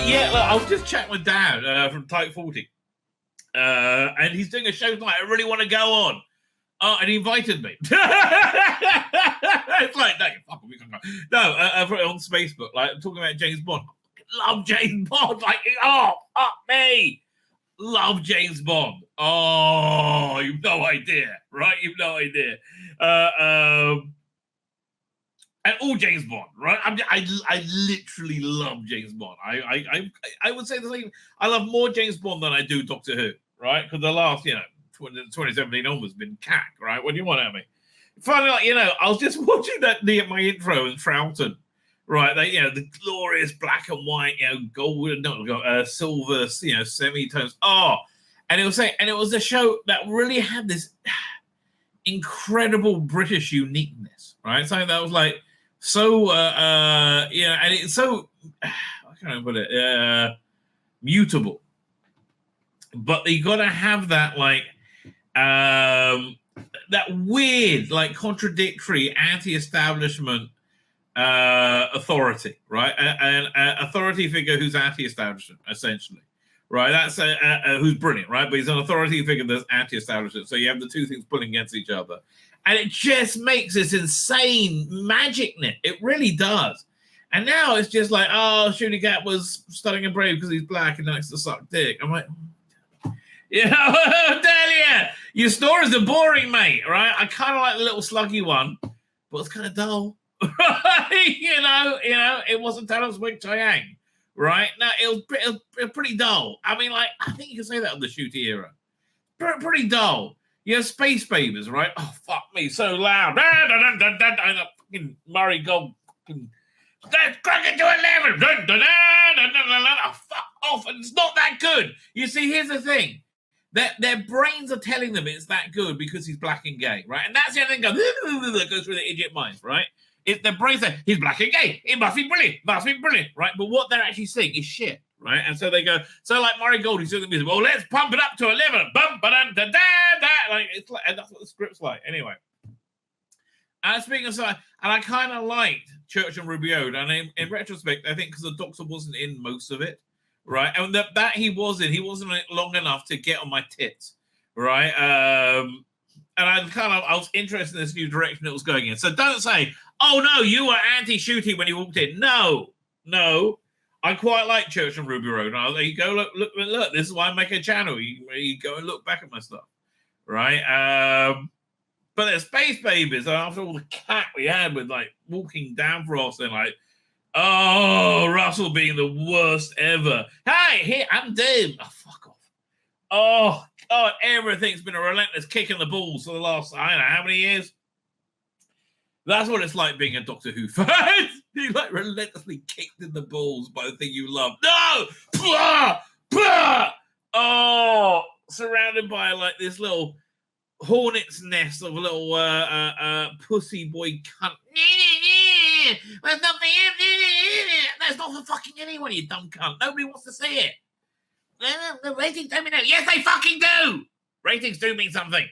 Yeah, look, I was just chatting with Dan from Type 40. And he's doing a show tonight I really want to go on. And he invited me. It's like, no, fuck, we can go. No, on Facebook, like, I'm talking about James Bond. Love James Bond. Like, oh, fuck me. Love James Bond. Oh, you've no idea, right? You've no idea. And all James Bond, right? I literally love James Bond. I would say the same. I love more James Bond than I do Doctor Who, right? Because the last, 2017 onwards been cack, right? What do you want out of me? Finally, I was just watching my intro in Troughton, right? The glorious black and white, gold, silver, semitones. Oh, and it was saying, and it was a show that really had this incredible British uniqueness, right? Something that was like so, and it's so, how can I put it, mutable. But you got to have that, like, that weird, like, contradictory, anti-establishment authority, right? An authority figure who's anti-establishment, essentially, right? That's who's brilliant, right? But he's an authority figure that's anti-establishment. So you have the two things pulling against each other. And it just makes this insane magic net. It really does. And now it's just like, oh, Shooty Gat was stunning and brave because he's black and likes to suck dick. I'm like, Delia, your stories are boring, mate, right? I kind of like the little sluggy one, but it's kind of dull. It wasn't Talon's Wing Chiang, right? No, it was pretty dull. I mean, like, I think you can say that of the Shooty era. Pretty dull. You have Space Babies, right? Oh, fuck me, so loud. Fucking Murray Gold. Let's crack it to 11. Oh, fuck off. And it's not that good. You see, here's the thing. Their brains are telling them it's that good because he's black and gay, right? And that's the other thing that goes through the idiot mind, right? Their brains say, he's black and gay. It must be brilliant, right? But what they're actually saying is shit, right? And so they go, so like Murray Gold, he's doing the music, well, let's pump it up to 11. Bum-ba-dum-da-da-da. Like, it's like, and that's what the script's like. Anyway. And speaking of side, and I kind of liked Church and Ruby Ode, and in retrospect, I think because the Doctor wasn't in most of it, right? And that he wasn't in it long enough to get on my tits, right? And I was interested in this new direction it was going in. So don't say, oh no, you were anti-Shooty when you walked in. No. I quite like Church and Ruby Road. And there you go, look, this is why I make a channel. You go and look back at my stuff, right? But they're Space Babies, and after all the cat we had with, like, walking down for us, and like, oh, Russell being the worst ever. Hey, here, I'm Dave. Oh, fuck off. Oh, God, everything's been a relentless kick in the balls for the last, I don't know, how many years? That's what it's like being a Doctor Who fan. You're, like, relentlessly kicked in the balls by the thing you love. No! Blah! Blah! Oh, surrounded by, like, this little hornet's nest of a little pussy boy cunt. That's not for you. That's not for fucking anyone, you dumb cunt. Nobody wants to see it. The ratings don't mean that. Yes, they fucking do. Ratings do mean something.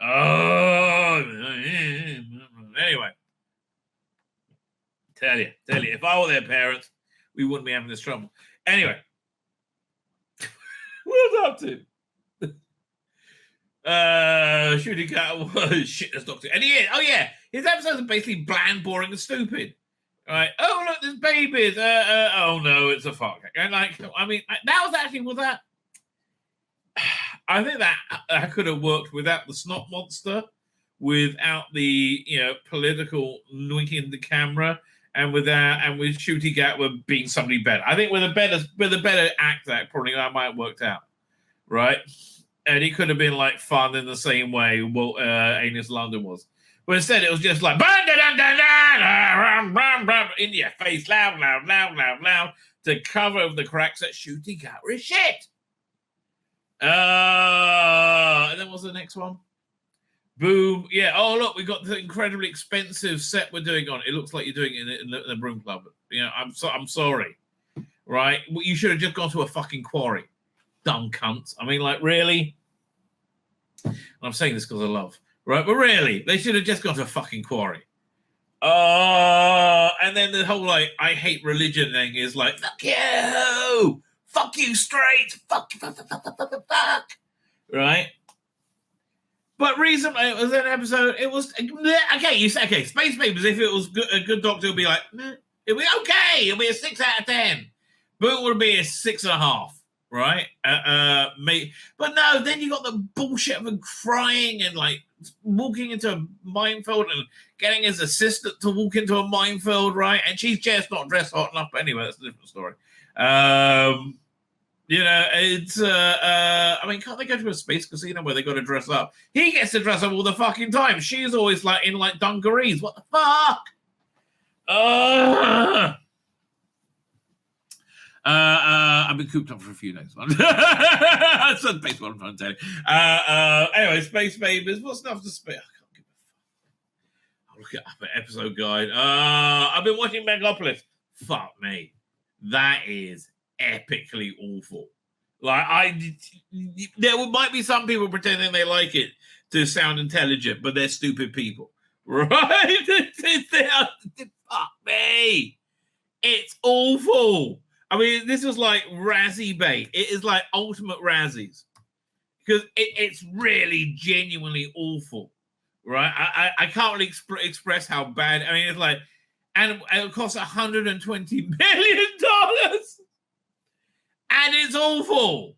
Oh, anyway. Tell you, if I were their parents, we wouldn't be having this trouble. Anyway. What was up to? Shooty Cat was shit as Doctor. And he is. Oh, yeah. His episodes are basically bland, boring, and stupid. Right. Oh, look, there's babies. Oh, no, it's a fuck. And, like, I mean, that was actually, I think that could have worked without the snot monster, without the, political winking the camera, and with Shooty Cat being somebody better. I think with a better actor, probably that might have worked out. Right? And it could have been like fun in the same way Anus London was. But instead it was just like in your face, loud, to cover over the cracks that Shooty Cat is shit. And then what's the next one? Boom. Yeah. Oh, look, we got the incredibly expensive set we're doing on. It looks like you're doing it in the Broom Club. I'm sorry. Right? You should have just gone to a fucking quarry. Dumb cunts. I mean, like, really? And I'm saying this because I love, right? But really, they should have just gone to a fucking quarry. and then the whole like I hate religion thing is like fuck you straight, fuck, right? But recently it was an episode. It was okay. You say okay, Space Papers. If it was a good doctor, it'll be like it'll be okay. It'll be a 6 out of 10. But it would be a 6.5, right? But no. Then you got the bullshit of him crying and like walking into a minefield and getting his assistant to walk into a minefield, right? And she's just not dressed hot enough. But anyway, that's a different story. It's I mean, can't they go to a space casino where they got to dress up? He gets to dress up all the fucking time. She's always like in like dungarees. What the fuck? I've been cooped up for a few days. That's basically what I'm trying to tell you. Anyway, Space Babies. What's enough to spare? I can't give a fuck. I'll look it up at episode guide. I've been watching Megapolis. Fuck me. That is epically awful. Like there might be some people pretending they like it to sound intelligent, but they're stupid people, right? Fuck me. It's awful. I mean, this was like Razzie bait. It is like ultimate Razzies because it's really genuinely awful, right? I can't really express how bad. I mean, it's like, and it costs $120 million. And it's awful,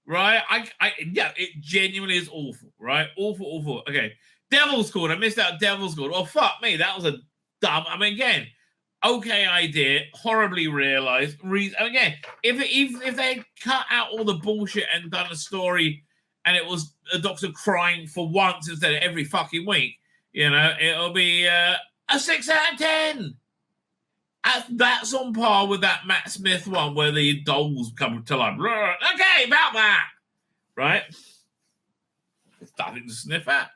right? It genuinely is awful, right? Awful. Okay, Devil's Court. I missed out Devil's Court. Oh, fuck me. That was a dumb... I mean, again, okay idea, horribly realized. Again, if they cut out all the bullshit and done a story and it was a doctor crying for once instead of every fucking week, it'll be a 6 out of 10. That's on par with that Matt Smith one where the dolls come to life. Okay, about that. Right? It's nothing to sniff at.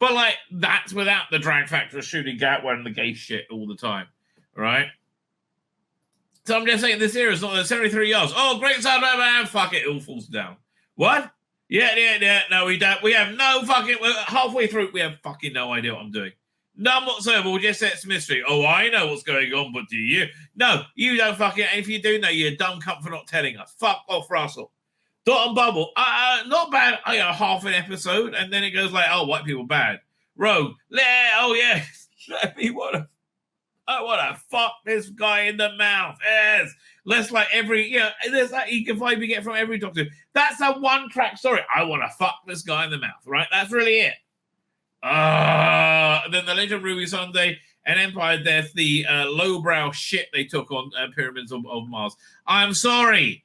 But, like, that's without the drag factor of shooting Gatwa and the gay shit all the time. Right? So I'm just saying this era is not the 73 yards. Oh, great sound, man. Fuck it. It all falls down. What? Yeah. No, we don't. We have no fucking... Halfway through, we have fucking no idea what I'm doing. None whatsoever. We'll just say it's a mystery. Oh, I know what's going on, but do you? No, you don't fucking... If you do know, you're a dumb cunt for not telling us. Fuck off, Russell. Dot and Bubble. Not bad. Half an episode, and then it goes like, oh, white people bad. Rogue. Oh, yeah. Let me want to fuck this guy in the mouth. Yes. Less like every... there's that you can vibe you get from every doctor. That's a one-track story. I want to fuck this guy in the mouth, right? That's really it. Then the Legend of Ruby Sunday and Empire Death, the lowbrow shit they took on Pyramids of Mars. I'm sorry.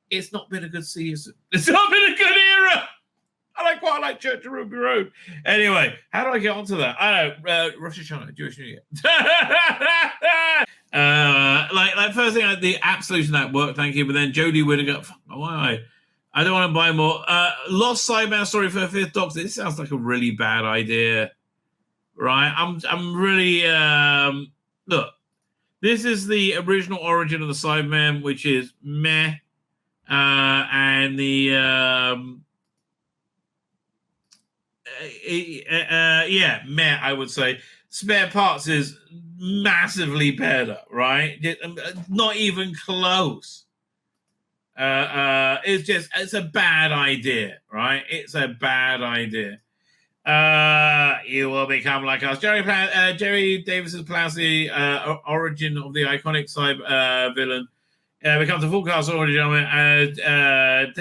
It's not been a good season. It's not been a good era. I quite like Church of Ruby Road. Anyway, how do I get onto that? I don't know. Rosh Hashanah, Jewish New Year. Like first thing, the Absolution that worked, thank you. But then Jodie Whittaker, why? I don't want to buy more. Lost Sideman story for 5th Doctor. This sounds like a really bad idea, right? I'm really look. This is the original origin of the Sideman, which is meh, and the meh. I would say Spare Parts is massively better, right? Not even close. It's a bad idea, right? It's a bad idea. You will become like us. Jerry Davis's Plasty, origin of the iconic villain, becomes a full cast origin.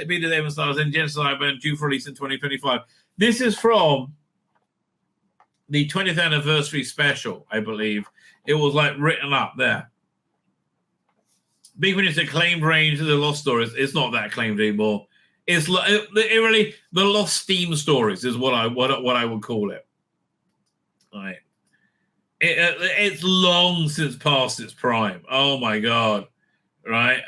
Peter David stars in Genocide and due for release in 2025. This is from the 20th anniversary special, I believe. It was like written up there. Big when it's acclaimed range of the Lost Stories, it's not that acclaimed anymore. It's really the Lost Steam Stories is what I would call it. Like it's long since past its prime. Oh my god! Right?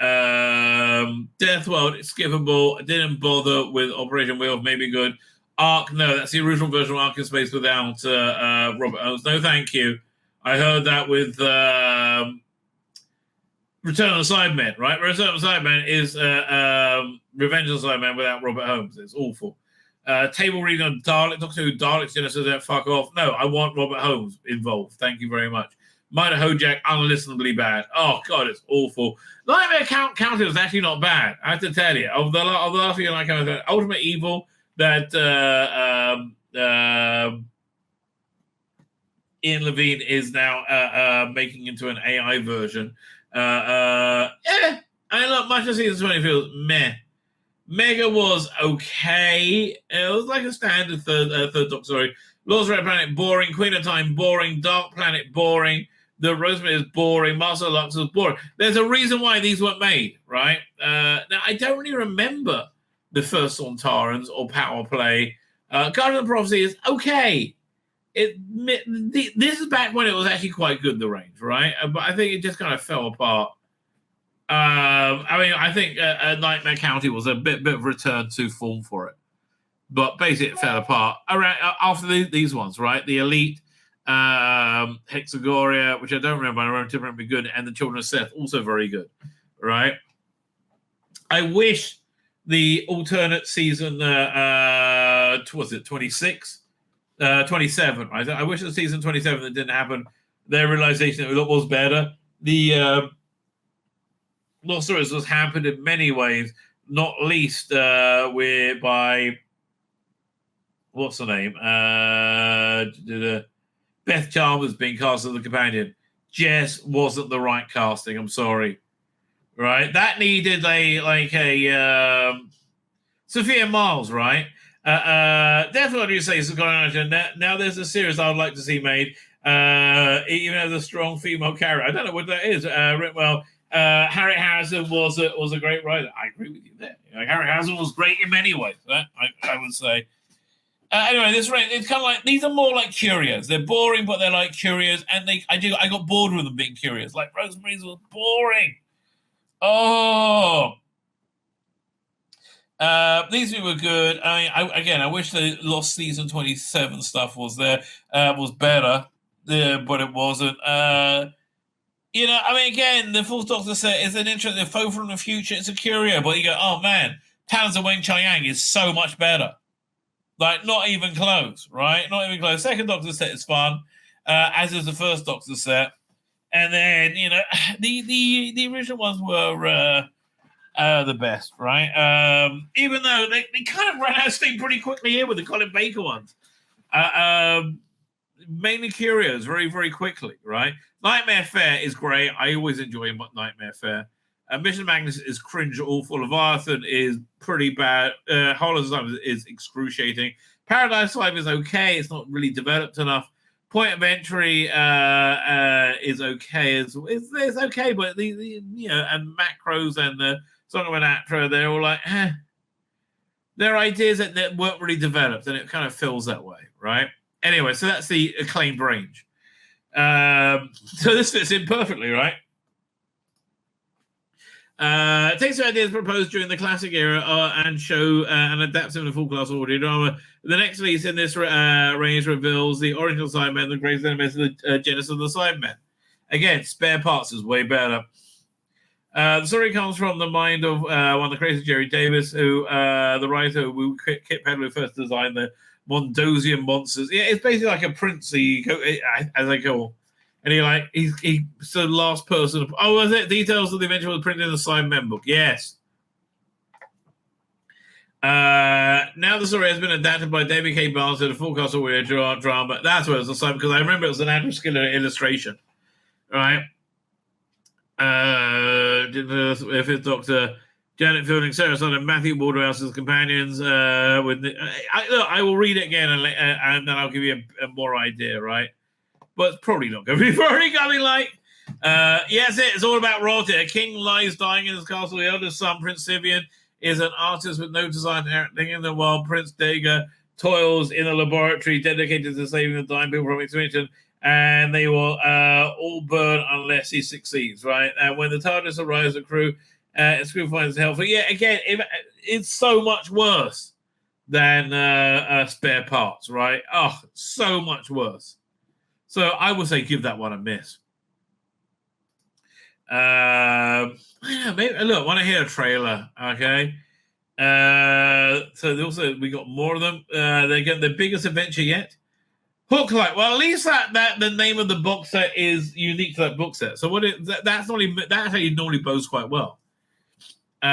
Death World, it's skippable. I didn't bother with Operation Wheel. Maybe good. Ark, no, that's the original version of Ark in Space without Robert Owens. No, thank you. I heard that with. Return of the Sidemen, right? Return of the Sidemen is Revenge of the Sidemen without Robert Holmes. It's awful. Table reading on Dalek, Doctor Who, Dalek Genesis, fuck off. No, I want Robert Holmes involved. Thank you very much. Minor Hojack, unlistenably bad. Oh god, it's awful. Nightmare County was actually not bad. I have to tell you. Of the last few, like Ultimate Evil that Ian Levine is now making into an AI version. I look, much of season 20 feels meh. Mega was okay. It was like a standard third Doctor story. Laws of Red Planet, boring. Queen of Time, boring. Dark Planet, boring. The Rosemary is boring. Master of Lux is boring. There's a reason why these weren't made, right? Now, I don't really remember the first Sontarans or Power Play. Guardian of Prophecy is okay. This is back when it was actually quite good, the range, right? But I think it just kind of fell apart. I think Nightmare County was a bit of return to form for it, but basically it fell apart around after these ones, right? The Elite, Hexagoria, which I don't remember. I remember be good, and the Children of Seth also very good, right? I wish the alternate season was it 26, 27. Right? I wish the season 27 that didn't happen. Their realization that it was better. The Lost Stories was hampered in many ways, not least whereby what's her name? Beth Chalmers being cast as the companion just wasn't the right casting. I'm sorry. Right? That needed a Sophia Miles, right? Definitely you say it's going on. Now there's a series I would like to see made, even as a strong female character. I don't know what that is. Well, Harriet Harrison was a great writer. I agree with you there. Harriet Harrison was great in many ways. I would say. Anyway, it's kind of like these are more like curios. They're boring, but they're like curios, and I got bored with them being curious. Like Rosemary's was boring. Oh, these two were good. I wish the Lost Season 27 stuff was there, was better, but it wasn't. Again, the Fourth Doctor set is an interesting foe from the future. It's a curio, but you go, oh man, Talons of Weng Chiang is so much better. Like, not even close, right? Not even close. Second Doctor set is fun, as is the First Doctor set. And then, the original ones were the best, right? Even though they kind of ran out of steam pretty quickly here with the Colin Baker ones. Mainly curios very, very quickly, right? Nightmare Fair is great. I always enjoy Nightmare Fair. Mission Magnus is cringe awful. Leviathan is pretty bad. Hollows is excruciating. Paradise Life is okay. It's not really developed enough. Point of Entry is okay. It's okay, but and Macros and the Song of Anatra, they're all like, they're ideas that weren't really developed, and it kind of feels that way, right? Anyway, so that's the acclaimed range. So this fits in perfectly, right? It takes the ideas proposed during the classic era and show and adapts them to full-class audio drama. The next release in this range reveals the original Sidemen, the greatest enemies of the genesis of the Sidemen. Again, Spare Parts is way better. The story comes from the mind of one of the creators, Jerry Davis, who the writer who Kit Pedler first designed the Mondosian monsters. Yeah, it's basically like a Princey, as I go. And he's the last person. Oh, was it? Details of the adventure was printed in the Sidemen book. Yes. Now the story has been adapted by David K. Barnes to the full cast audio drama. That's where it was assigned, because I remember it was an Andrew Skiller illustration. Right? If it's Dr. Janet Fielding, Sarah Sun, and Matthew Waterhouse as companions. I will read it again and then I'll give you a more idea, right? But it's probably not going to be very coming like. Yes, it's all about royalty. A king lies dying in his castle. The eldest son, Prince Sivian, is an artist with no design to everything in the world. Prince Daga toils in a laboratory dedicated to saving the dying people from extinction, and they will all burn unless he succeeds, right? And when the TARDIS arrives, the crew finds the help. But yeah, again, it's so much worse than Spare Parts, right? Oh, so much worse. So I would say give that one a miss. Maybe look, want to hear a trailer, okay? So also we got more of them. They get their biggest adventure yet. Hook Light. Well, at least that the name of the box set is unique to that book set. So that's actually normally bodes quite well. So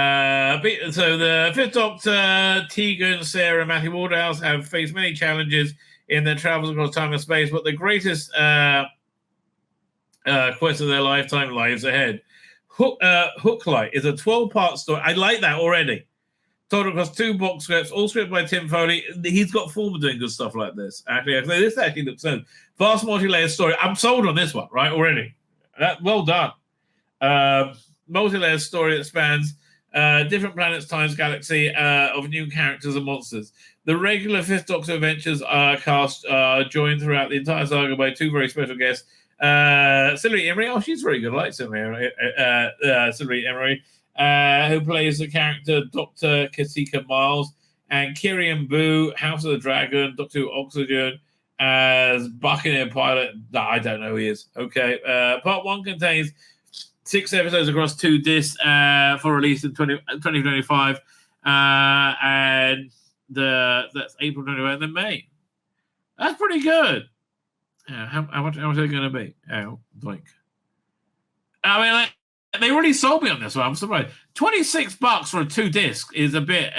the Fifth Doctor, Tegan, Sarah, Matthew Waterhouse have faced many challenges in their travels across time and space, but the greatest quest of their lifetime lies ahead. Hook Light is a 12-part story. I like that already. Told across 2 box scripts, all scripted by Tim Foley. He's got form of doing good stuff like this. Actually, this actually looks so vast, multi-layered story. I'm sold on this one, right? Already, well done. Multi-layered story that spans different planets, times, galaxy of new characters and monsters. The regular Fifth Doctor adventures are joined throughout the entire saga by 2 very special guests. Sylvie Emery. Oh, she's very good. I like Sylvie Emery. Who plays the character Dr. Kasika Miles, and Kirian Boo, House of the Dragon, Doctor Who Oxygen, as Buccaneer pilot. I don't know who he is. Okay. Part 1 contains 6 episodes across 2 discs for release in 2025. And that's April 21 and then May. That's pretty good. How much are they going to be? Oh, doink. I mean, they really sold me on this one. I'm surprised. $26 for a 2 disc is a bit it's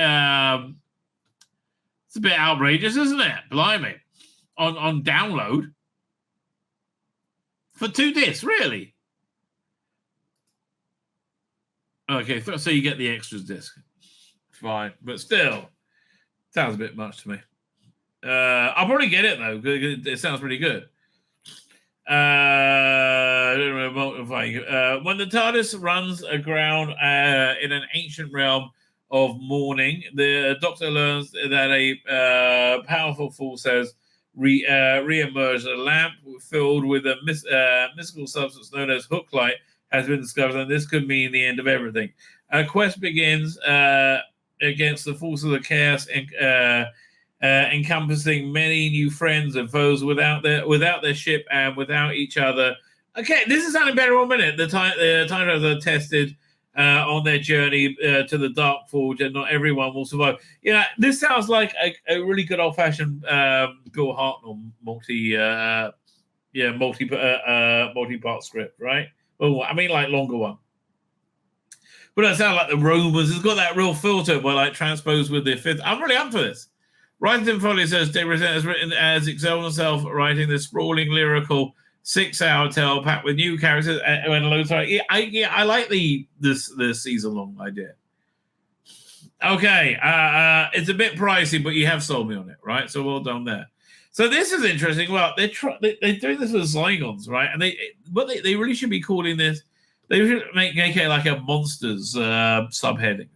a bit outrageous, isn't it? Blimey. On download. For 2 discs, really? Okay, so you get the extras disc. Fine. But still, sounds a bit much to me. I'll probably get it though. It sounds pretty good. When the TARDIS runs aground in an ancient realm of mourning, the Doctor learns that a powerful force has re-emerged. A lamp filled with a mystical substance known as Hook Light has been discovered, and this could mean the end of everything. A quest begins against the force of the chaos and encompassing many new friends and foes without their ship and without each other. Okay, this is sounding better in a minute. The time travelers are tested on their journey to the Dark Forge, and not everyone will survive. This sounds like a really good old-fashioned Bill Hartnell multi-part script, right? Well, I mean, like longer one. But it sounds like the Romans. It's got that real feel to it, but like transposed with the fifth. I'm really up for this. Writing Foley says David has written as excelled himself, writing this sprawling, lyrical 6-hour tale packed with new characters and loads of. I like this season-long idea. Okay, it's a bit pricey, but you have sold me on it, right? So well done there. So this is interesting. Well, they're doing this with Zygons, right? And they really should be calling this. They should make it like a monsters subheading.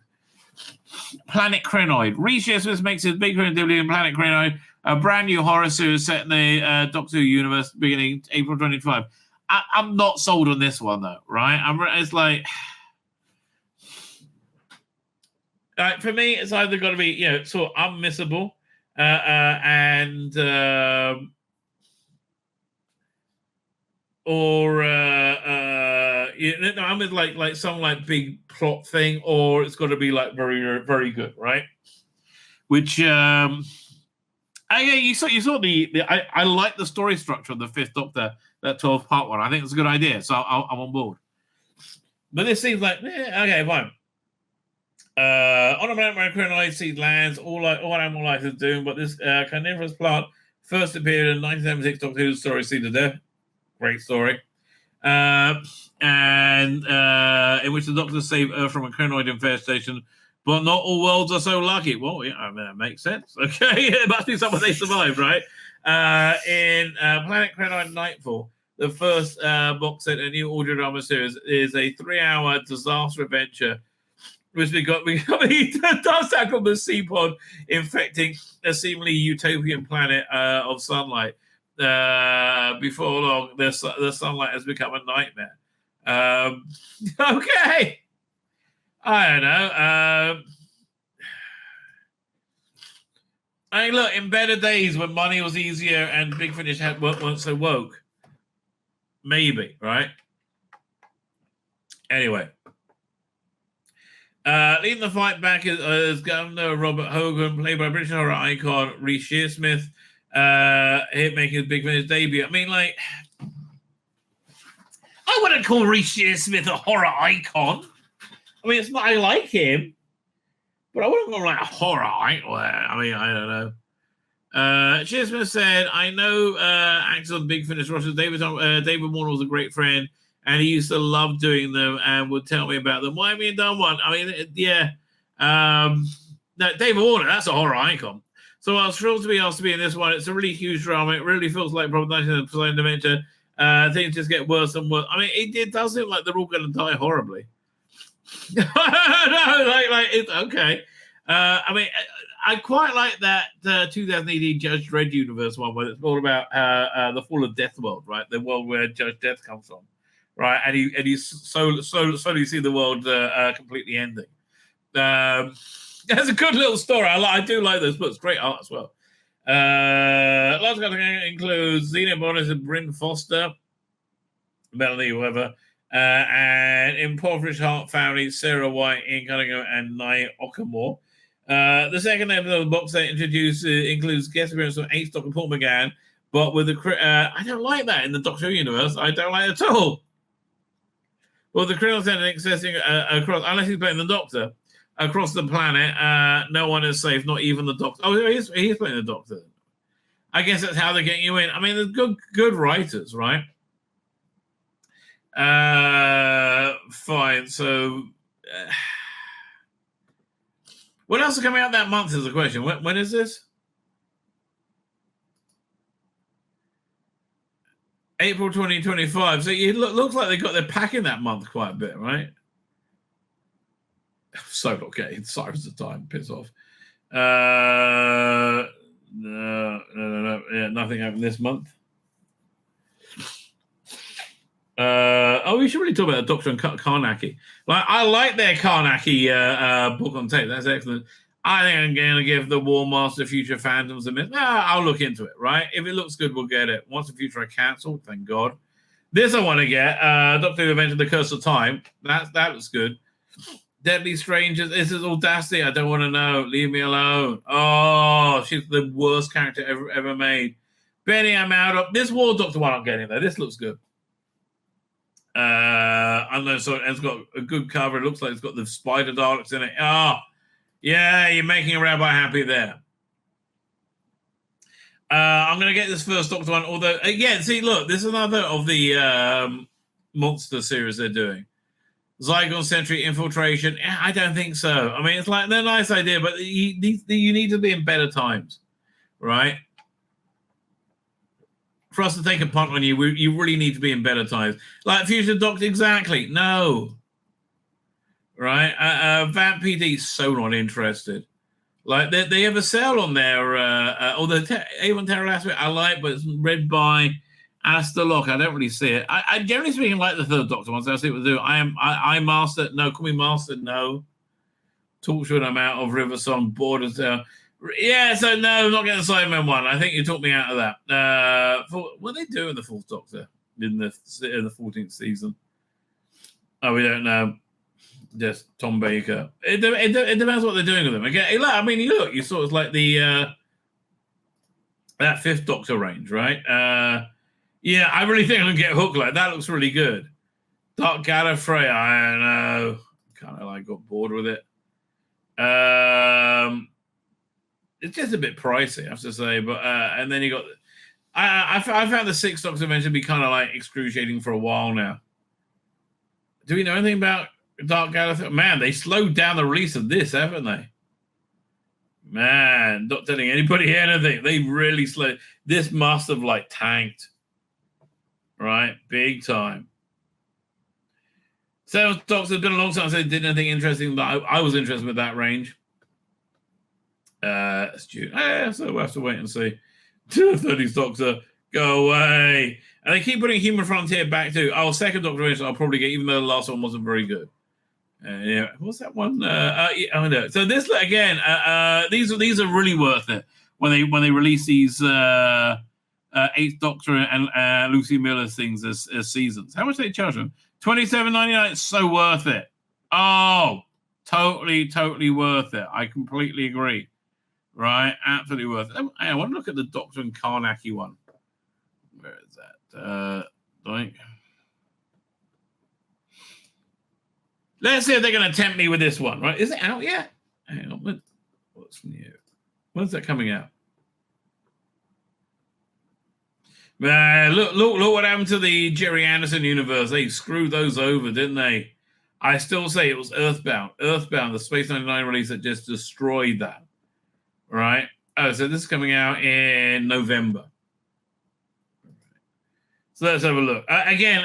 Planet Crinoid. Reece Smith makes his big debut in Planet Crinoid, a brand new horror series set in the Doctor Who universe beginning April 25. I'm not sold on this one though, right? It's like for me, it's either got to be sort of unmissable I'm with like some like big plot thing, or it's got to be like very very good, right? Which you saw I like the story structure of the Fifth Doctor, that 12-part one. I think it's a good idea, so I'm on board. But this seems like okay, fine. On a planet Crinoid seed lands, all animal life is doomed, but this carnivorous plant first appeared in 1976 Doctor Who story Seed of Death. Great story. And in which the Doctor saved Earth from a Crinoid infestation, but not all worlds are so lucky. Well, yeah, I mean, that makes sense. Okay, it must be someone they survived, right? In Planet Crinoid Nightfall, the first box set, a new audio drama series, is a 3-hour disaster adventure, which we does tackle the sea pod infecting a seemingly utopian planet of sunlight. Before long, the sunlight has become a nightmare. Okay, I don't know. I mean, look, in better days when money was easier and Big Finish weren't so woke, maybe, right? Anyway, leading the fight back is Governor Robert Hogan, played by British horror icon Reece Shearsmith. Hit making his Big Finish debut. I mean, like, I wouldn't call Reece Shearsmith a horror icon. I mean, it's not, I like him, but I wouldn't call him like a horror icon. I mean, I don't know. Shearsmith said, I know actors on Big Finish rosters. David Warner was a great friend, and he used to love doing them and would tell me about them. Why haven't you done one? I mean, yeah. No, David Warner, that's a horror icon. So I was thrilled to be asked to be in this one. It's a really huge drama. It really feels like Problem 99% dementia. Things just get worse and worse. I mean, it does seem like they're all going to die horribly. No, it's okay. I mean, I quite like that 2018 Judge Dredd universe one where it's all about the fall of Death World, right? The world where Judge Death comes from, right? And you slowly see the world completely ending. That's a good little story. I do like those books. Great art as well. Last category includes Zena Bonus and Bryn Foster, Melanie, whoever, and Impoverished Heart Family, Sarah White, Ian Cunningham, and Nye Okamore. The second episode of the box set includes guest appearance from Ace Doctor Paul McGann, but with the I don't like that in the Doctor Who universe. I don't like it at all. Well, the criminal sentence accessing across, unless he's playing the Doctor, across the planet, no one is safe, not even the Doctor. Oh, he's playing the Doctor. I guess that's how they're getting you in. I mean, there's good writers, right? Fine. So, what else is coming out that month is the question. When is this? April 2025. So it looks like they got their pack in that month quite a bit, right? So not getting Cyrus of Time. Piss off. No. Yeah, nothing happened this month. We should really talk about Doctor and Karnacki. Like, I like their Karnacki book on tape. That's excellent. I think I'm going to give the War Master Future Phantoms a miss. I'll look into it, right? If it looks good, we'll get it. Once the Future I cancelled, thank God. This I want to get. Doctor Who invented the Curse of Time. That looks good. Deadly Strangers. This is audacity. I don't want to know. Leave me alone. Oh, she's the worst character ever made. Benny, I'm out of this War Doctor one. I'm getting there. This looks good. I know. So it's got a good cover. It looks like it's got the spider Daleks in it. Oh, yeah, you're making a Rabbi happy there. I'm going to get this first Doctor one. Although, again, see, look, this is another of the monster series they're doing. Zygon Sentry Infiltration. I don't think so. I mean, it's like they're a nice idea, but you need to be in better times, right? For us to take a punt on you, you really need to be in better times. Like Future Doctor, exactly. No. Right? Vamp PD, so not interested. Like, they have a sale on there, although Avon Terror Aspect I like, but it's read by Asta Locke. I don't really see it. I generally speaking like the third Doctor ones. I see what they do. I master. No, call me master. No. Torchwood, I'm out of. Riversong, Borders. Yeah, so no, I'm not getting the Cyberman one. I think you talked me out of that. What are they doing the fourth Doctor in the 14th season? Oh, we don't know. Just Tom Baker. It depends what they're doing with them. Again, I mean, you saw it's like the that fifth Doctor range, right? Yeah, I really think I'm gonna get hooked. Like that looks really good. Dark Gallifrey, I don't know. Kind of like got bored with it. It's just a bit pricey, I have to say. But and then you got, I found the sixth Doctor eventually to be kind of like excruciating for a while now. Do we know anything about Dark Gallifrey? Man, they slowed down the release of this, haven't they? Man, not telling anybody anything. They really slowed. This must have like tanked, right? Big time. Seventh Doctor, it's been a long time since I did anything interesting, but I was interested with that range. It's June. So we'll have to wait and see. 30th Doctor, go away. And they keep putting Human Frontier back to, second Doctor range I'll probably get, even though the last one wasn't very good. Yeah, what's that one? No. So this again, these are really worth it when they release these Eighth Doctor and Lucy Miller things as seasons. How much do they charge them? $27.99. It's so worth it. Oh, totally worth it. I completely agree. right? Absolutely worth it. I want to look at the Doctor and Karney one. Where is that? Like, let's see if they're going to tempt me with this one, right? Is it out yet? Hang on, what's new? When's that coming out? Look what happened to the Jerry Anderson universe. They screwed those over, didn't they? I still say it was Earthbound. Earthbound, the Space 99 release that just destroyed that. Right? Oh, so this is coming out in November. So let's have a look. Again,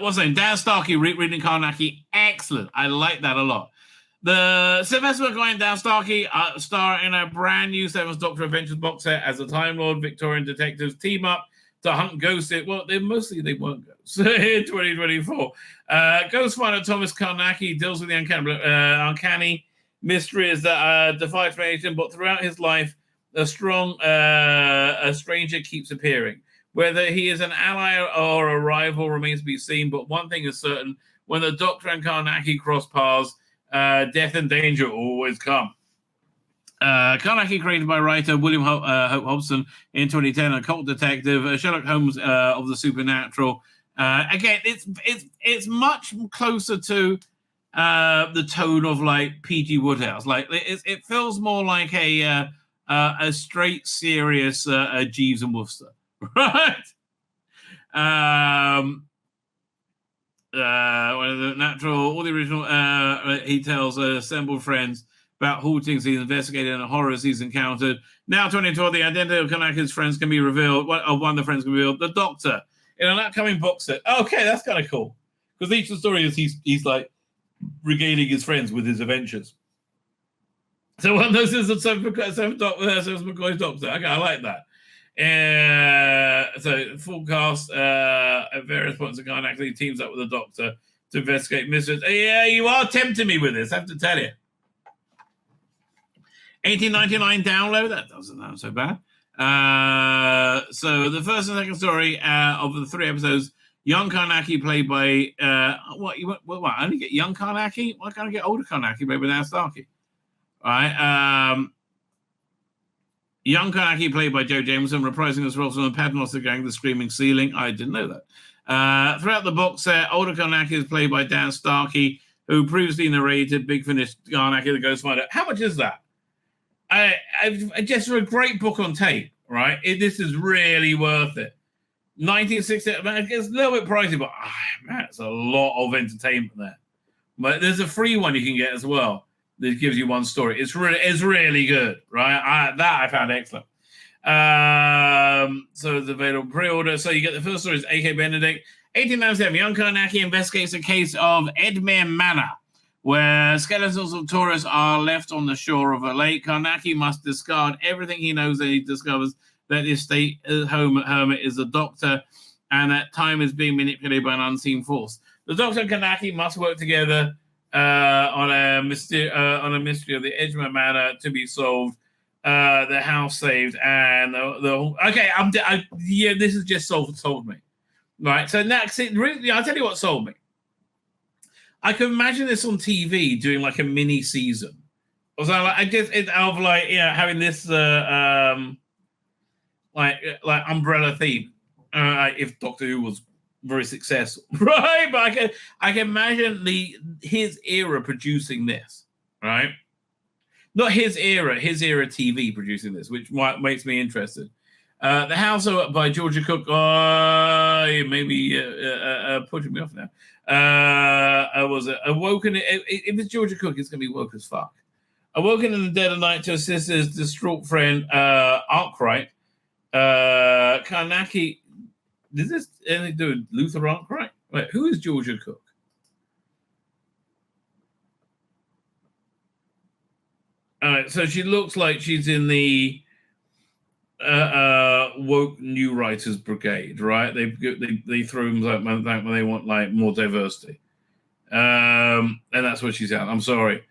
what's his name? Dan Starkey reading Karney. Excellent. I like that a lot. The Sylvester McCoy and Dan Starkey star in a brand new Seventh Doctor Adventures box set as the Time Lord Victorian detectives team up to hunt ghosts. Well, they weren't ghosts in 2024. Ghost finder Thomas Karney deals with the uncanny mysteries that defy explanation, but throughout his life, a stranger keeps appearing. Whether he is an ally or a rival remains to be seen, but one thing is certain: when the Doctor and Karney cross paths, death and danger always come. Karney, created by writer William Hope Hobson in 2010, a cult detective, Sherlock Holmes of the supernatural. Again, it's much closer to the tone of like P.G. Wodehouse. Like it feels more like a straight, serious Jeeves and Wooster, right? The natural, all the original. He tells assembled friends about hauntings he's investigated and horrors he's encountered. Now, 2012, the identity of Karney's friends can be revealed. One of the friends can be revealed. The Doctor in an upcoming box set. Okay, that's kind of cool because each of the story is he's like regaling his friends with his adventures. So one of those is the Seventh McCoy's Doctor. Okay, I like that. So full cast at various points of Karney actually teams up with the Doctor to investigate mysteries. Yeah, you are tempting me with this, I have to tell you. $18.99 download. That doesn't sound so bad. So the first and second story of the 3 episodes, young Karney played by what? I only get young Karney? Why can't I get older Karney played by Dan Starkey? All right. Young Karney played by Joe Jameson, reprising his role from the Paternoster Gang, the Screaming Ceiling. I didn't know that. Throughout the box set, older Karney is played by Dan Starkey, who previously narrated Big Finish Karney, the Ghost Finder. How much is that? I just for a great book on tape, right? This is really worth it. 1960, it's a little bit pricey, but man, it's a lot of entertainment there. But there's a free one you can get as well. That gives you one story. It's really good, right? I found excellent. So it's available pre-order. So you get the first story is A.K. Benedict. 1897, young Karney investigates a case of Edmere Manor, where skeletons of tourists are left on the shore of a lake. Karney must discard everything he knows, and he discovers that his state hermit is a Doctor, and that time is being manipulated by an unseen force. The Doctor and Karney must work together on a mystery of the Edgemere Manor to be solved, the house saved, and this has just sold me, right? So next, really, I'll tell you what sold me. I could imagine this on TV doing like a mini season, or so. I guess having this like umbrella theme, if Doctor Who was very successful, right? But I can imagine his era producing this, right? Not his era TV producing this, which makes me interested. The House by Georgia Cook, maybe pushing me off now. I was awoken. If it's Georgia Cook, it's going to be woke as fuck. Awoken in the dead of night to assist his distraught friend, Arkwright. Karney. Does this anything to do with Luther Arkwright? Wait, who is Georgia Cook? All right, so she looks like she's in the woke new writers brigade, right? They throw them like when they want like more diversity, and that's what she's at. I'm sorry.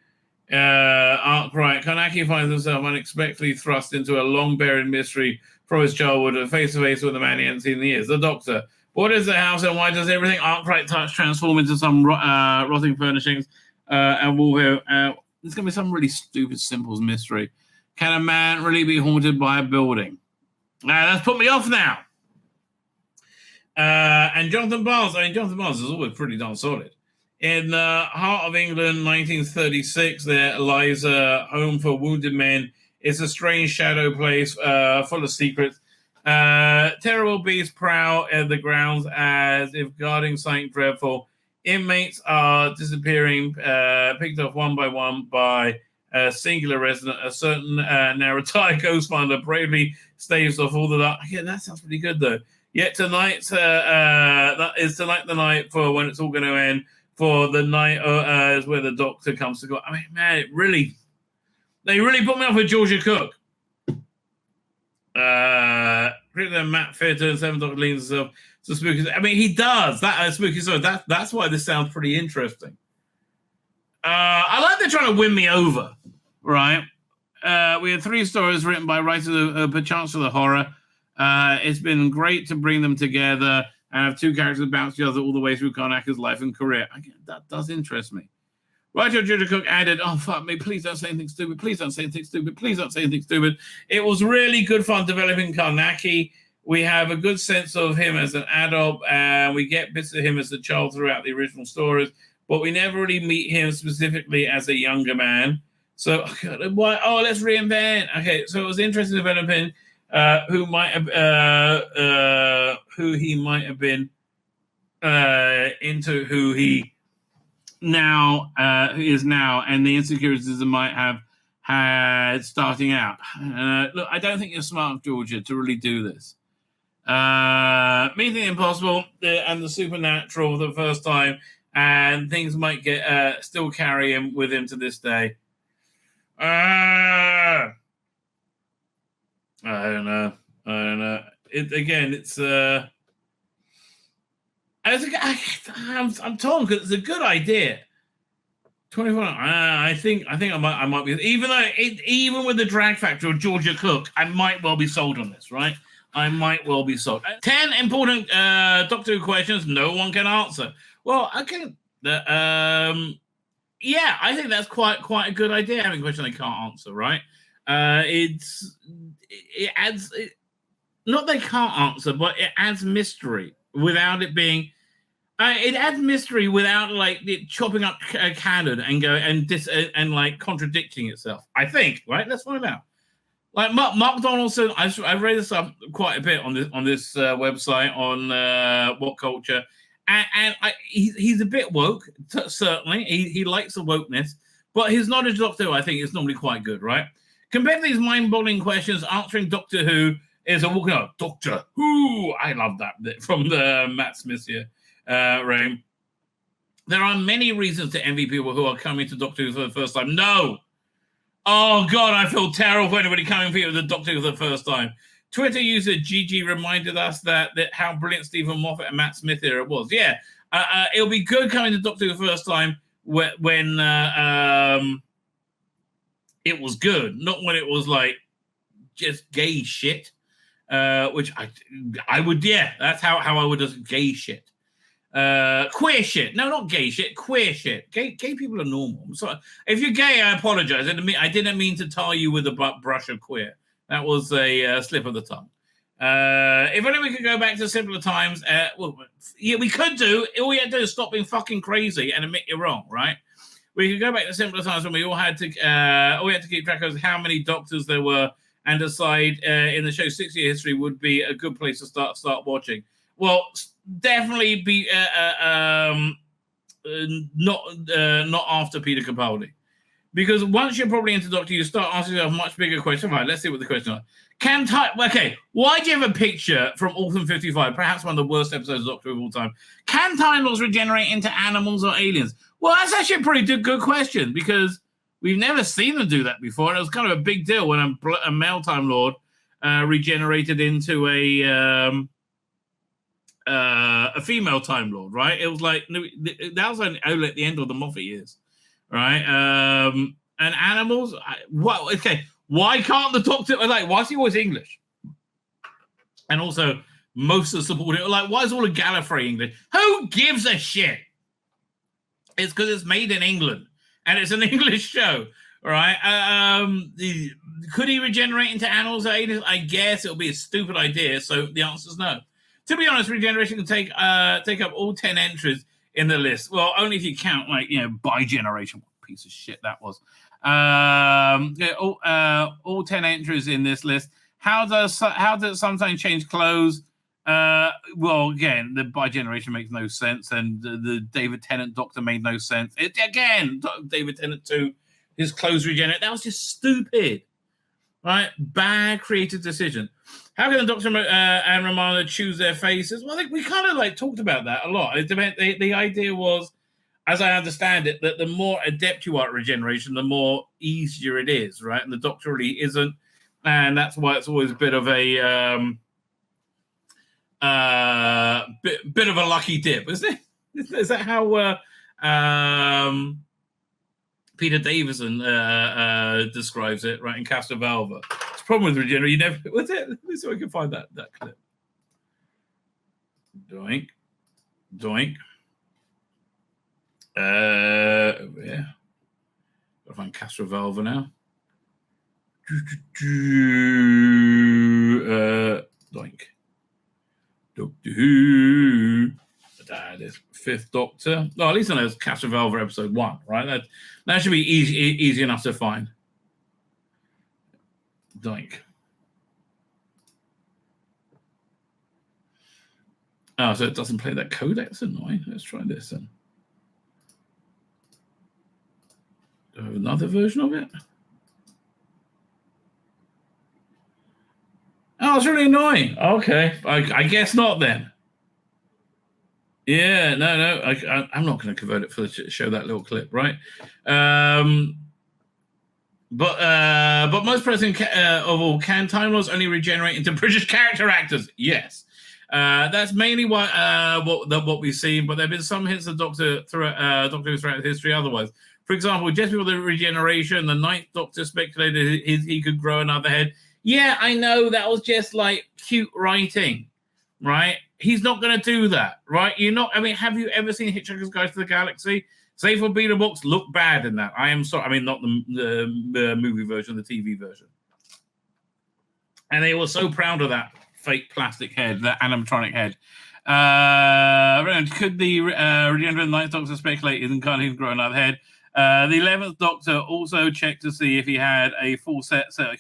Arkwright. Karney finds himself unexpectedly thrust into a long buried mystery from his childhood, face to face with a man he hasn't seen in years. The Doctor. What is the house and why does everything Arkwright touch transform into some rotting furnishings? And we'll hear. There's going to be some really stupid, simple mystery. Can a man really be haunted by a building? That's put me off now. And Jonathan Barnes, Jonathan Barnes is always pretty darn solid. In the heart of England, 1936, there lies a home for wounded men. It's a strange shadow place full of secrets. Terrible beasts prowl at the grounds as if guarding something dreadful. Inmates are disappearing, picked off one by one by a singular resident. A certain now retired ghost finder bravely staves off all the dark. Yeah, that sounds pretty good though. Yet tonight's that is tonight the night for when it's all going to end. For the night is where the doctor comes to go. I mean, man, they really put me off with Georgia Cook. Matt Fitter and Seven Doctor leans himself to spooky. I mean, he does that spooky story. That's why this sounds pretty interesting. I like they're trying to win me over, right? We had 3 stories written by writers of perchance of the horror. It's been great to bring them together and have 2 characters bounce each other all the way through Karnacker's life and career. That does interest me. Writer Georgia Cook added, oh, fuck me, please don't say anything stupid. Please don't say anything stupid. Please don't say anything stupid. It was really good fun developing Karnacki. We have a good sense of him as an adult, and we get bits of him as a child throughout the original stories, but we never really meet him specifically as a younger man. So, let's reinvent. Okay, so it was interesting developing who he might have been into who he is now, and the insecurities that might have had starting out. Look, I don't think you're smart, Georgia, to really do this. Meeting the impossible and the supernatural for the first time, and things might get still carry him with him to this day. I don't know. I'm torn because it's a good idea. 24. I think I might be, even with the drag factor of Georgia Cook, I might well be sold on this, right? I might well be sold. 10 important Doctor Who questions no one can answer. Well, I can. Yeah, I think that's quite a good idea. Having a question they can't answer, right? It adds. Not they can't answer, but it adds mystery without it being. It adds mystery without like it chopping up canon and go and like contradicting itself. I think, right? Let's find out. Like Mark Donaldson, I've read this up quite a bit on this website on What Culture, and he's a bit woke. Certainly, he likes the wokeness, but his knowledge of Doctor Who, I think, is normally quite good, right? Compared to these mind-boggling questions, answering Doctor Who is a walking out. Doctor Who, I love that bit from the Matt Smith here. Ray. There are many reasons to envy people who are coming to Doctor Who for the first time. No. Oh, God, I feel terrible for anybody coming for the Doctor Who for the first time. Twitter user Gigi reminded us that how brilliant Stephen Moffat and Matt Smith era was. Yeah, it'll be good coming to Doctor Who the first time when it was good, not when it was like just gay shit, which I would, yeah, that's how I would do gay shit. Queer shit. No, not gay shit. Queer shit. Gay people are normal. So if you're gay, I apologize. I didn't mean to tar you with a brush of queer. That was a slip of the tongue. If only we could go back to simpler times. Well, yeah, we could do. All we had to do is stop being fucking crazy and admit you're wrong, right? We could go back to simpler times when we all had to keep track of how many doctors there were and decide in the show's 6-year history would be a good place to start watching. Well, definitely be not after Peter Capaldi, because once you're probably into Doctor, you start asking yourself much bigger questions. Right, let's see what the question is. Why do you have a picture from Autumn 55, perhaps one of the worst episodes of Doctor Who of all time? Can Time Lords regenerate into animals or aliens? Well, that's actually a pretty good question, because we've never seen them do that before, and it was kind of a big deal when a male Time Lord regenerated into a female Time Lord, right? It was like that was only at the end of the Moffat years, right? And animals, okay, why can't the Doctor, like, why is he always English? And also, most of the supporting, like, why is all of Gallifrey English? Who gives a shit? It's because it's made in England and it's an English show, right? Could he regenerate into animals at 80? I guess it'll be a stupid idea. So the answer is no. To be honest, regeneration can take up all 10 entries in the list. Well, only if you count by generation. What a piece of shit that was. All 10 entries in this list. How does it sometimes change clothes? Well, again, the by generation makes no sense, and the David Tennant Doctor made no sense. David Tennant 2, his clothes regenerate. That was just stupid, right? Bad creative decision. How can the Doctor and Romana choose their faces? Well, we kind of talked about that a lot. The idea was, as I understand it, that the more adept you are at regeneration, the more easier it is, right? And the Doctor really isn't, and that's why it's always a bit of a bit of a lucky dip, isn't it? Is that how Peter Davison describes it, right, in Castrovalva? It's a problem with regeneration. You never. What's it? Let me see if I can find that clip. Doink, doink. Yeah. Gotta find Castrovalva now. Doink. Doctor Who. That is Fifth Doctor. No, at least I know it's Castrovalva episode 1, right? That should be easy enough to find. Doink. Oh, so it doesn't play that codec. That's annoying. Let's try this then. Do I have another version of it? Oh, it's really annoying. Okay, I guess not then. Yeah, no, I'm not going to convert it for show that little clip, right? But most present of all, can Time Lords only regenerate into British character actors? Yes. That's mainly what we've seen, but there have been some hints of Doctor Who throughout history otherwise. For example, just before the regeneration, the Ninth Doctor speculated he could grow another head. Yeah, I know, that was just cute writing, right? He's not going to do that, right? Have you ever seen Hitchhiker's Guide to the Galaxy? Save for Beta Box, look bad in that. I am sorry. I mean, not the movie version, the TV version. And they were so proud of that fake plastic head, that animatronic head. Could the regenerated Ninth Doctor speculate he can grow another head? The 11th Doctor also checked to see if he had a full set of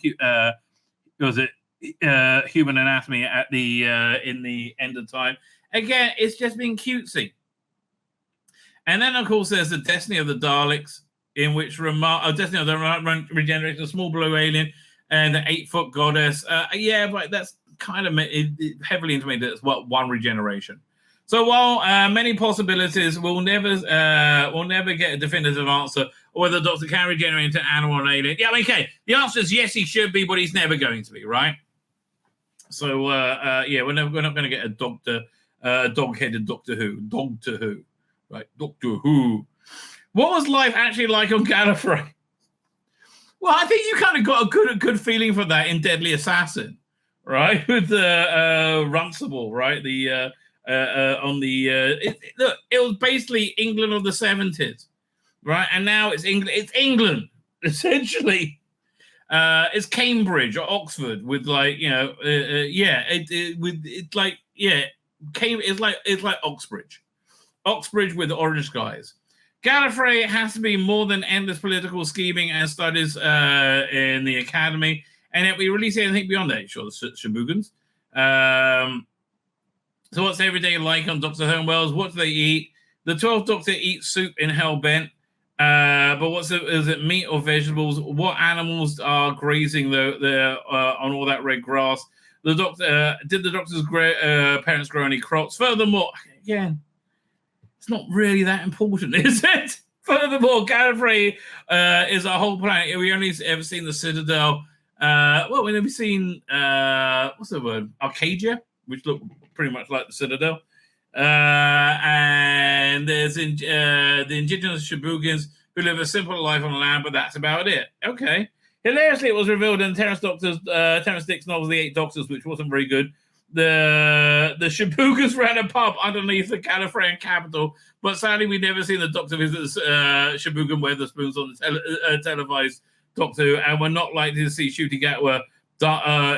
human anatomy at the in the end of time. Again, it's just being cutesy. And then, of course, there's the Destiny of the Daleks, in which Destiny of the Regeneration, a small blue alien, and the 8-foot goddess. But that's kind of heavily intimated as one regeneration. So while many possibilities, we'll never get a definitive answer or whether the Doctor can regenerate into animal or alien. Yeah, okay. The answer is yes, he should be, but he's never going to be, right? So we're not going to get a dog-headed Doctor Who, right? Doctor Who. What was life actually like on Gallifrey? Well, I think you kind of got a good feeling for that in Deadly Assassin, right? With Runcible, right? It was basically England of the 70s, right? And now it's England essentially. It's Cambridge or Oxford with it's like Oxbridge with orange skies. Gallifrey has to be more than endless political scheming and studies in the academy, and yet we really see anything beyond that. Sure, the Shabugans. So what's every day like on Dr. Homeworld? What do they eat? The 12th Doctor eats soup in Hellbent. But is it meat or vegetables? What animals are grazing on all that red grass? Did the Doctor's parents grow any crops? Furthermore, again, it's not really that important, is it? Furthermore, Gallifrey is a whole planet. We only ever seen the Citadel. We've never seen what's the word? Arcadia, which looked pretty much like the Citadel. And there's the indigenous Shabugans who live a simple life on land, but that's about it. Okay. Hilariously, it was revealed in Terence Dick's novel, The Eight Doctors, which wasn't very good. The Shabugans ran a pub underneath the Gallifreyan capital, but sadly, we've never seen the Doctor visit Shabugan Weatherspoons on the televised Doctor Who, and we're not likely to see Ncuti Gatwa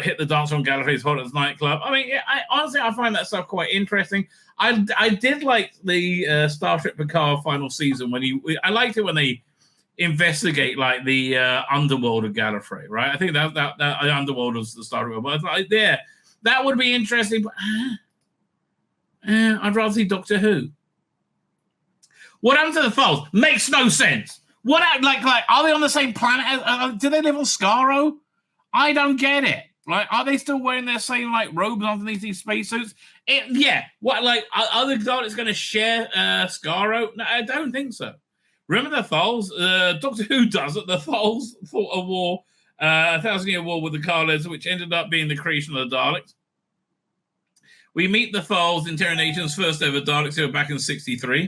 hit the dance on Gallifrey's Hottest nightclub. I mean, honestly, I find that stuff quite interesting. I did like the Star Trek Picard final season I liked it when they investigate like the underworld of Gallifrey, right? I think that underworld was the Star Trek, but like that would be interesting. But I'd rather see Doctor Who. What happened to the Foals? Makes no sense. What like are they on the same planet? Do they live on Skaro? I don't get it. Like, are they still wearing their same like robes underneath these spacesuits? What like are the Daleks going to share Skaro? No, I don't think so. Remember the Foals? Doctor Who does it. The Foals fought a war, a 1,000-year war with the Carlers, which ended up being the creation of the Daleks. We meet the Foals in Terra Nation's first ever Daleks who were back in '63,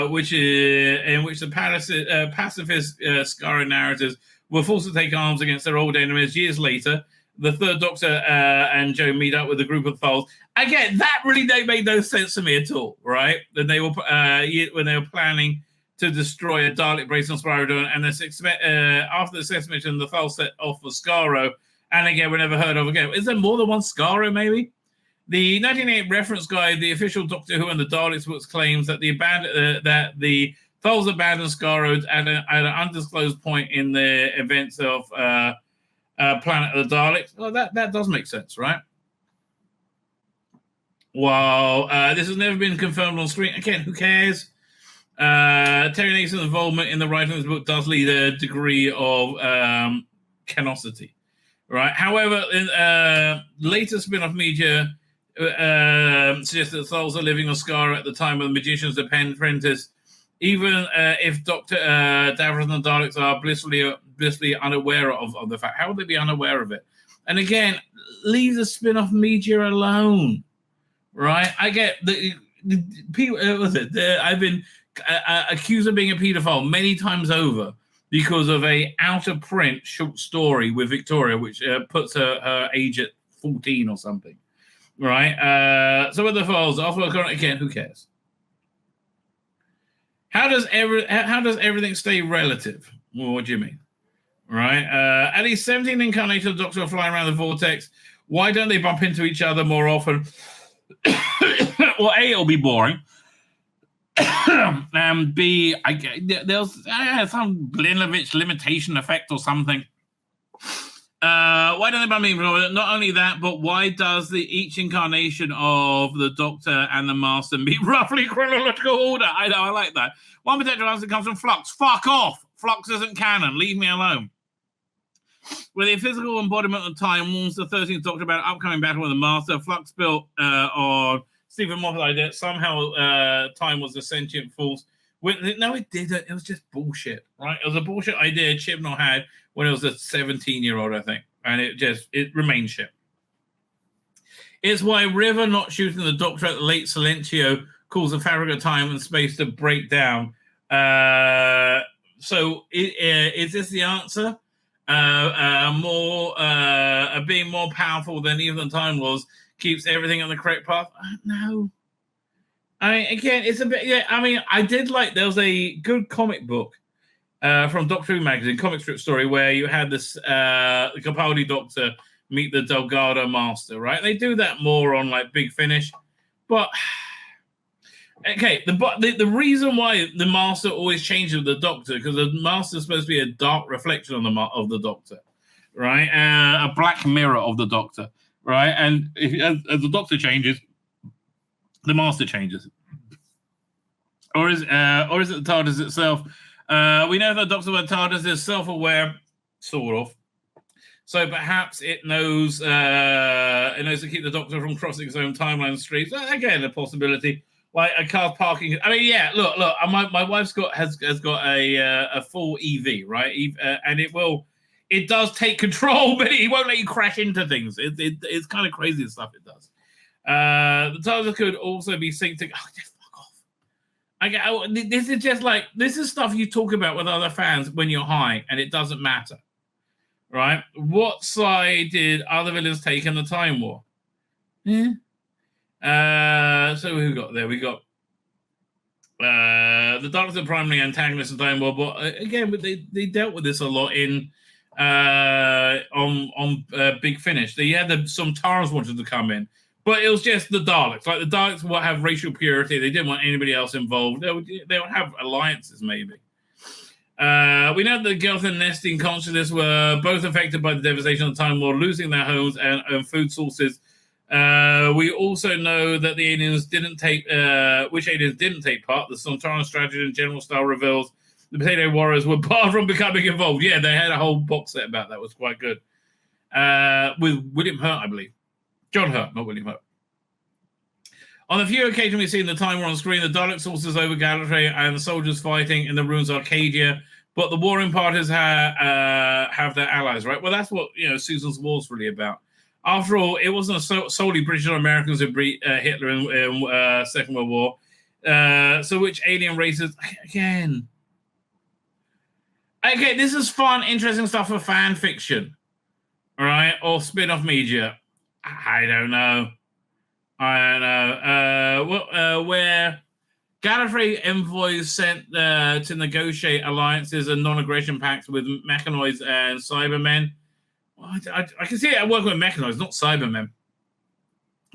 which is in which the pacifist Skaro narratives were forced to take arms against their old enemies. Years later, the Third Doctor and Joe meet up with a group of Foals. Again, that really made no sense to me at all, right? When they were planning to destroy a Dalek base on Spyro, and after the sex mission, the Foals set off for Skaro, and again, we're never heard of again. Is there more than one Skaro, maybe? The 1988 reference guide, the official Doctor Who and the Daleks books, claims that the Foals abandoned Skaro at an undisclosed point in the events of Planet of the Daleks. Well, that does make sense, right? While this has never been confirmed on screen, again, who cares? Terry Nason's involvement in the writing of this book does lead a degree of canosity, right? However, later spin-off media suggests that souls are living on Skaro at the time of the Magician's Apprentice, even if Dr. Davros and the Daleks are blissfully unaware of the fact. How would they be unaware of it? And again, leave the spin-off media alone, right? I get the people. I've been accused of being a paedophile many times over because of a out-of-print short story with Victoria, which puts her age at 14 or something, right? So with the files, again, who cares? How does everything stay relative? Well, what do you mean? Right? At least 17 incarnations of the Doctor are flying around the vortex. Why don't they bump into each other more often? Well, A, it'll be boring. And B, there's some Blinovich limitation effect or something. Why don't they bump into each other? Not only that, but why does each incarnation of the Doctor and the Master meet roughly chronological order? I know, I like that. One potential answer comes from Flux. Fuck off! Flux isn't canon. Leave me alone. With a physical embodiment of time warns the 13th Doctor about an upcoming battle with the Master. Flux built on Stephen Moffat's idea. Somehow time was a sentient force. No, it didn't. It was just bullshit, right? It was a bullshit idea Chibnall had when it was a 17-year-old, I think. And it remains shit. It's why River not shooting the Doctor at the late Silencio caused the fabric of time and space to break down. So is this the answer? Being more powerful than even time was keeps everything on the correct path? No. I mean, again, it's a bit, yeah, I mean, I did like, there was a good comic book from Doctor Who magazine, comic strip story, where you had this, the Capaldi Doctor meet the Delgado Master, right? They do that more on, like, Big Finish. But, okay, the reason why the Master always changes with the Doctor, because the Master is supposed to be a dark reflection of the Doctor, right? A black mirror of the Doctor, right? And as the Doctor changes, the Master changes. Or is it the TARDIS itself? We know the Doctor with TARDIS is self-aware, sort of. So perhaps it knows to keep the Doctor from crossing his own timeline streets. Again, a possibility. Like a car parking. I mean, yeah. Look. My wife's has got a full EV, right? And it does take control, but it won't let you crash into things. It's kind of crazy the stuff it does. The TARDIS could also be synced to. Oh, just fuck off. This is stuff you talk about with other fans when you're high, and it doesn't matter, right? What side did other villains take in the Time War? Yeah. So who got there? We got The Daleks are primarily antagonists in Time War, but again, they dealt with this a lot in on Big Finish. They had some Tars wanted to come in, but it was just the Daleks. Like the Daleks will have racial purity. They didn't want anybody else involved. They would have alliances, maybe. We know that the Gatwa nesting consciousness were both affected by the devastation of the Time War, losing their homes and food sources. We also know that the aliens didn't take, which aliens didn't take part. The Sontaran strategy and general style reveals the Potato Warriors were barred from becoming involved. Yeah, they had a whole box set about that. It was quite good. With William Hurt, I believe. John Hurt, not William Hurt. On a few occasions we've seen the Time War on screen, the Dalek sources over Gallifrey and the soldiers fighting in the ruins of Arcadia, but the warring parties have their allies, right? Well, that's what Susan's War's really about. After all, it wasn't solely British or Americans who beat Hitler in Second World War. So which alien races... Again, this is fun, interesting stuff for fan fiction, all right? Or spin-off media. I don't know. Where Gallifrey envoys sent to negotiate alliances and non-aggression pacts with mechanoids and Cybermen. Well, I can see it working with mechanoids, not Cybermen.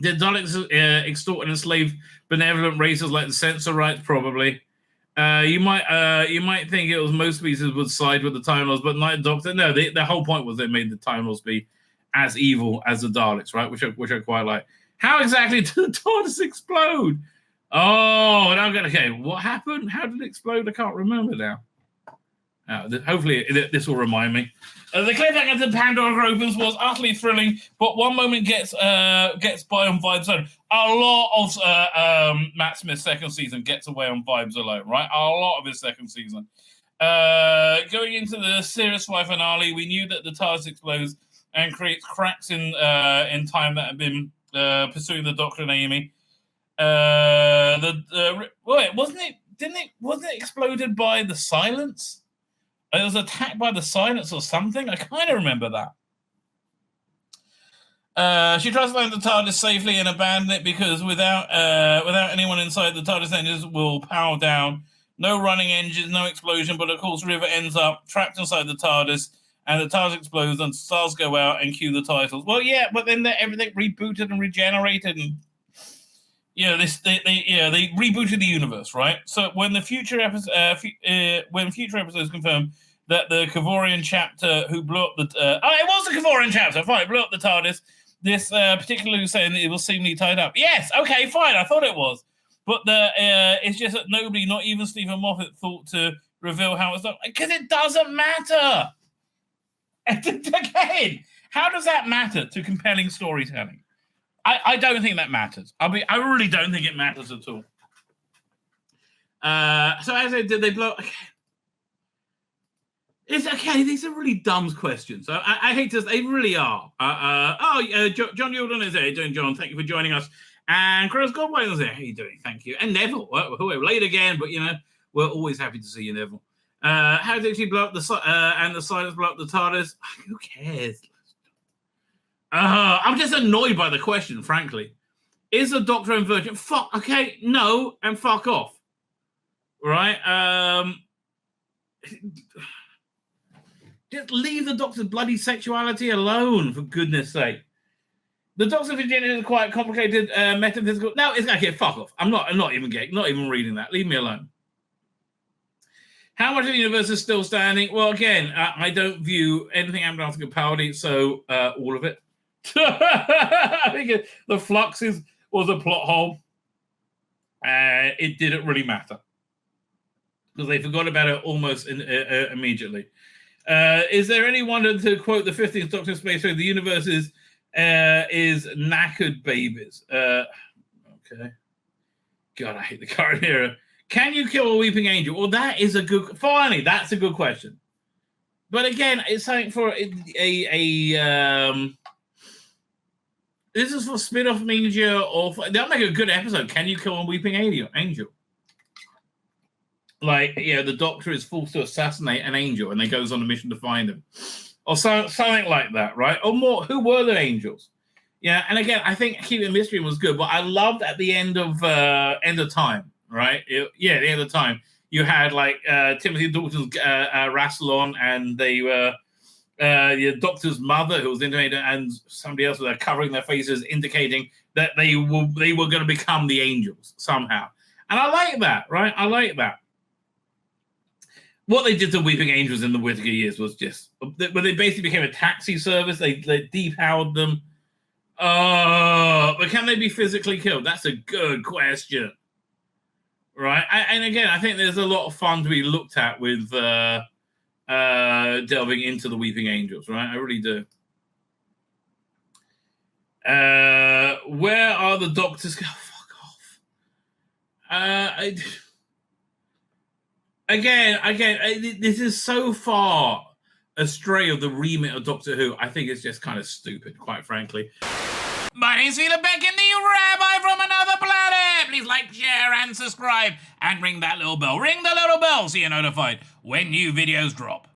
The Daleks extort and enslave benevolent races like the Censorites, probably. You might think it was most species would side with the Time Lords, but Night Doctor, no. The whole point was they made the Time Lords be as evil as the Daleks, right? Which I quite like. How exactly did the TARDIS explode? Oh, okay. What happened? How did it explode? I can't remember now. Hopefully, this will remind me. The cliffhanger to Pandora opens was utterly thrilling, but one moment gets by on vibes alone. A lot of Matt Smith's second season gets away on vibes alone, right? A lot of his second season. Going into the Series 5 finale, we knew that the TARDIS explodes and creates cracks in time that have been pursuing the Doctor and Amy. Wasn't it exploded by the Silence? It was attacked by the Silence or something. I kind of remember that. She tries to land the TARDIS safely and abandon it because without anyone inside, the TARDIS engines will power down. No running engines, no explosion, but of course River ends up trapped inside the TARDIS, and the TARDIS explodes and stars go out and cue the titles. Well, yeah, but then everything rebooted and regenerated, and they rebooted the universe, right? So when future episodes confirm that the Kavorian chapter who blew up the it was the Kavorian chapter, fine, blew up the TARDIS. This particularly saying that it was seemingly tied up. Yes, okay, fine, I thought it was, but it's just that nobody, not even Stephen Moffat, thought to reveal how it's done because it doesn't matter. And again, how does that matter to compelling storytelling? I don't think that matters. I really don't think it matters at all. So as I said, did they blow? Okay. It's okay. These are really dumb questions. I hate to. They really are. John Jordan is there. Doing John. Thank you for joining us. And Chris Godwin is there. How you doing? Thank you. And Neville. We're late again, but we're always happy to see you, Neville. How did she blow up the Silence blow up the TARDIS? Who cares? I'm just annoyed by the question, frankly. Is the Doctor and Virgin? Fuck. Okay, no, and fuck off. Right? Just leave the Doctor's bloody sexuality alone, for goodness sake. The Doctor's virginity is quite complicated metaphysical. No, it's okay. Fuck off. I'm not even gay. Not even reading that. Leave me alone. How much of the universe is still standing? Well, again, I don't view anything happening after Capaldi, so all of it. I think the flux was a plot hole. It didn't really matter because they forgot about it almost immediately. Is there any wonder, to quote the 15th Doctor in Space Race, the universe is knackered babies? Okay. God, I hate the current era. Can you kill a weeping angel? Well, that is finally, that's a good question. But again, it's something for this is for spin-off media, or they'll make a good episode. Can you kill a weeping angel? Like, the Doctor is forced to assassinate an angel, and they goes on a mission to find him, or something like that, right? Or more, who were the angels? Yeah, and again, I think Keeping the Mystery was good, but I loved at the end of Time, right? The end of Time, you had like Timothy Dalton's Rassilon, and they were the Doctor's mother, who was intimating, and somebody else was covering their faces, indicating that they were going to become the angels somehow. And I like that, right? I like that. What they did to Weeping Angels in the Whittaker years was just, when they basically became a taxi service, they depowered them. But can they be physically killed? That's a good question. Right? And again, I think there's a lot of fun to be looked at with delving into the Weeping Angels, right? I really do. Where are the Doctors? Oh, fuck off. Again, this is so far astray of the remit of Doctor Who. I think it's just kind of stupid, quite frankly. My name's Tzvi Lebetkin, the Rabbi from another planet. Please like, share, and subscribe, and ring that little bell. Ring the little bell so you're notified when new videos drop.